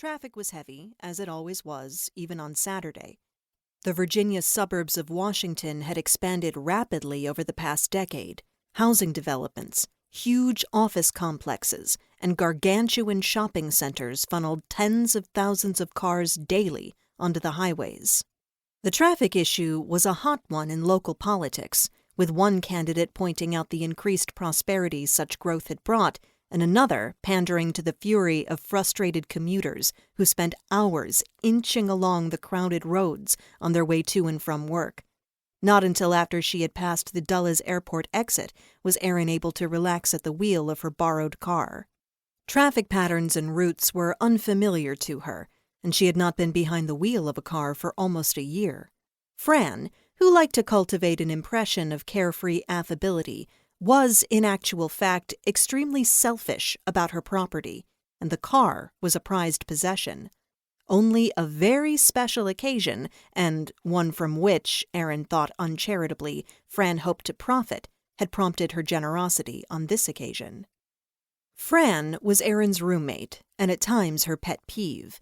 Traffic was heavy, as it always was, even on Saturday. The Virginia suburbs of Washington had expanded rapidly over the past decade. Housing developments, huge office complexes, and gargantuan shopping centers funneled tens of thousands of cars daily onto the highways. The traffic issue was a hot one in local politics, with one candidate pointing out the increased prosperity such growth had brought, and another pandering to the fury of frustrated commuters who spent hours inching along the crowded roads on their way to and from work. Not until after she had passed the Dulles Airport exit was Erin able to relax at the wheel of her borrowed car. Traffic patterns and routes were unfamiliar to her, and she had not been behind the wheel of a car for almost a year. Fran, who liked to cultivate an impression of carefree affability, was, in actual fact, extremely selfish about her property, and the car was a prized possession. Only a very special occasion, and one from which, Erin thought uncharitably, Fran hoped to profit, had prompted her generosity on this occasion. Fran was Erin's roommate, and at times her pet peeve.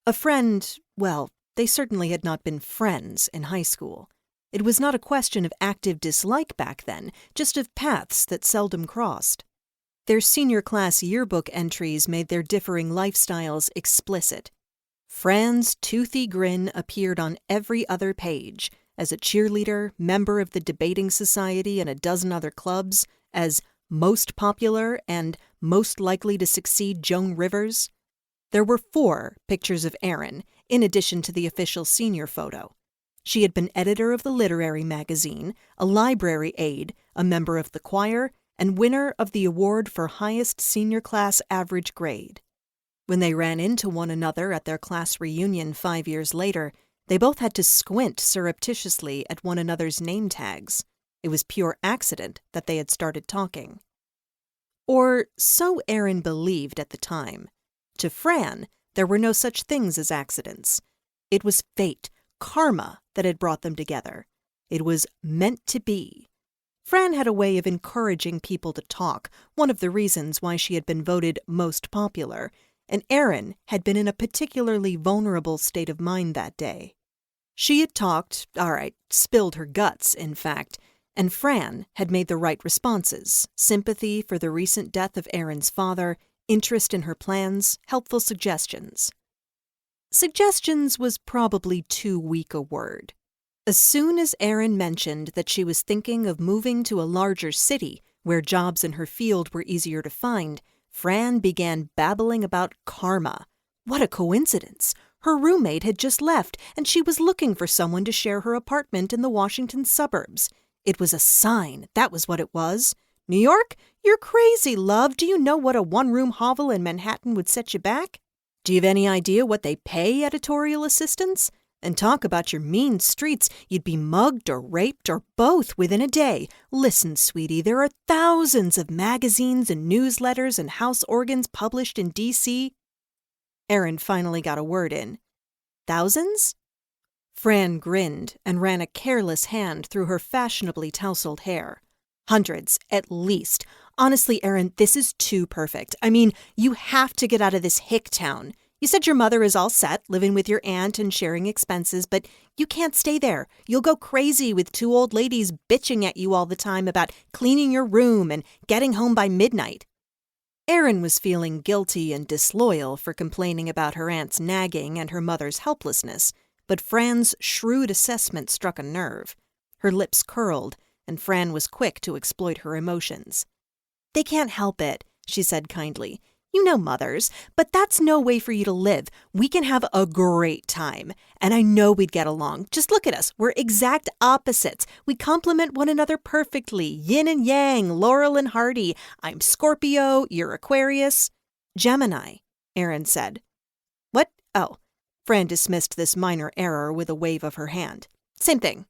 A friend, well, they certainly had not been friends in high school. It was not a question of active dislike back then, just of paths that seldom crossed. Their senior class yearbook entries made their differing lifestyles explicit. Fran's toothy grin appeared on every other page, as a cheerleader, member of the debating society and a dozen other clubs, as most popular and most likely to succeed Joan Rivers. There were 4 pictures of Erin, in addition to the official senior photo. She had been editor of the literary magazine, a library aide, a member of the choir, and winner of the award for highest senior class average grade. When they ran into one another at their class reunion 5 years later, they both had to squint surreptitiously at one another's name tags. It was pure accident that they had started talking. Or so Erin believed at the time. To Fran, there were no such things as accidents. It was fate, karma, that had brought them together. It was meant to be. Fran had a way of encouraging people to talk, one of the reasons why she had been voted most popular, and Erin had been in a particularly vulnerable state of mind that day. She had talked, spilled her guts, in fact, and Fran had made the right responses: sympathy for the recent death of Erin's father, interest in her plans, helpful suggestions. Suggestions was probably too weak a word. As soon as Erin mentioned that she was thinking of moving to a larger city where jobs in her field were easier to find, Fran began babbling about karma. What a coincidence! Her roommate had just left, and she was looking for someone to share her apartment in the Washington suburbs. It was a sign, that was what it was. New York? You're crazy, love. Do you know what a one-room hovel in Manhattan would set you back? Do you have any idea what they pay editorial assistants? And talk about your mean streets, you'd be mugged or raped or both within a day. Listen, sweetie, there are thousands of magazines and newsletters and house organs published in D.C. Erin finally got a word in. Thousands? Fran grinned and ran a careless hand through her fashionably tousled hair. Hundreds, at least. Honestly, Erin, this is too perfect. I mean, you have to get out of this hick town. You said your mother is all set, living with your aunt and sharing expenses, but you can't stay there. You'll go crazy with 2 old ladies bitching at you all the time about cleaning your room and getting home by midnight. Erin was feeling guilty and disloyal for complaining about her aunt's nagging and her mother's helplessness, but Fran's shrewd assessment struck a nerve. Her lips curled, and Fran was quick to exploit her emotions. "They can't help it," she said kindly. "You know mothers, but that's no way for you to live. We can have a great time, and I know we'd get along. Just look at us. We're exact opposites. We complement one another perfectly. Yin and yang, Laurel and Hardy. I'm Scorpio, you're Aquarius." "Gemini," Erin said. "What? Oh." Fran dismissed this minor error with a wave of her hand. "Same thing."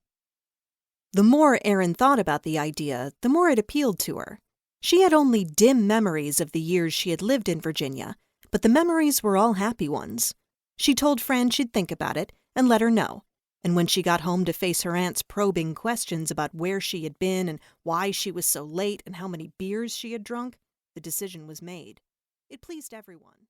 The more Erin thought about the idea, the more it appealed to her. She had only dim memories of the years she had lived in Virginia, but the memories were all happy ones. She told Fran she'd think about it and let her know, and when she got home to face her aunt's probing questions about where she had been and why she was so late and how many beers she had drunk, the decision was made. It pleased everyone.